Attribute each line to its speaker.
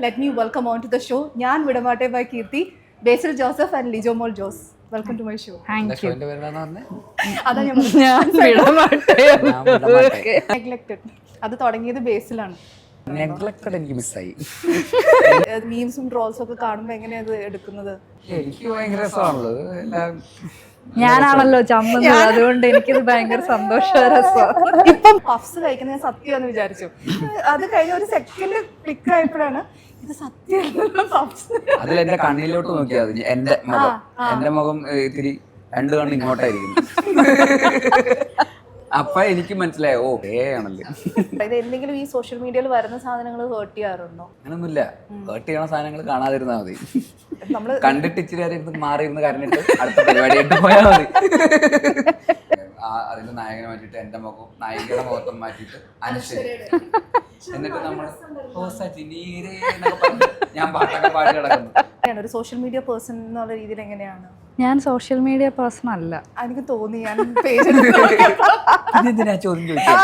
Speaker 1: Let me welcome on to the show. ഞാൻ വിടമാട്ടെ by Keerthi, Basil Joseph and Lijo Mol Jose. Welcome to my show.
Speaker 2: Thank you.
Speaker 1: അതാ ഞാൻ neglected. അത് തുടങ്ങിയത് ബേസിലാണ്.
Speaker 2: Neglected എനിക്ക് മിസ്സായി.
Speaker 1: മീംസും ട്രോൾസും ഒക്കെ കാണുമ്പോൾ എങ്ങനെയാ അത് എടുക്കുന്നത്?
Speaker 2: എനിക്ക് ഭയങ്കര രസമാണല്ലോ
Speaker 3: ഞാനാണല്ലോ ചമ്മുന്നത്, അതുകൊണ്ട് എനിക്കിത് ഭയങ്കര സന്തോഷരസമാണ്.
Speaker 1: ഇപ്പം പഫ്സ് കഴിക്കുന്നത് സത്യമാണെന്ന് വിചാരിച്ചു. അത് കഴിഞ്ഞ ഒരു സെക്കൻഡ് ക്ലിക്ക് ആയപ്പോഴാണ് ഇത് സത്യം.
Speaker 2: അതിൽ എന്റെ കണ്ണിലോട്ട് നോക്കിയാൽ മതി. എന്റെ മുഖം ഇത്തിരി രണ്ട് കണ്ണ് ഇങ്ങോട്ടായിരിക്കും. അപ്പൊ എനിക്ക് മനസ്സിലായി, ഓ ആണല്ലേ.
Speaker 1: ഇത് എന്തെങ്കിലും ഈ സോഷ്യൽ മീഡിയയിൽ വരുന്ന സാധനങ്ങൾ ഹേർട്ട് ചെയ്യാറുണ്ടോ?
Speaker 2: അങ്ങനൊന്നുമില്ല. ഹേർട്ട് ചെയ്യണ സാധനങ്ങൾ കാണാതിരുന്നാ മതി.
Speaker 1: നമ്മള്
Speaker 2: കണ്ടിട്ട് ഇച്ചിരി നേരം മാറിയിരുന്ന് കരഞ്ഞിട്ട് അടുത്ത പരിപാടിയായിട്ട് പോയാൽ മതി. അതിന്റെ നായകനെ മാറ്റിട്ട് എന്റെ മുഖം, നായികയുടെ മുഖത്തും മാറ്റിട്ട് അനുസരി, എന്നിട്ട് നമ്മള് ഞാൻ പാട്ടൊക്കെ പാടി കിടക്കുന്നു.
Speaker 1: ഒരു സോഷ്യൽ മീഡിയ പേഴ്സൺ എന്നുള്ള രീതിയിൽ എങ്ങനെയാണ്?
Speaker 3: ഞാൻ സോഷ്യൽ മീഡിയ പേഴ്സൺ അല്ല.
Speaker 1: എനിക്ക് തോന്നി, ഞാൻ പേജ്
Speaker 2: ചോദ്യം ചോദിച്ചു.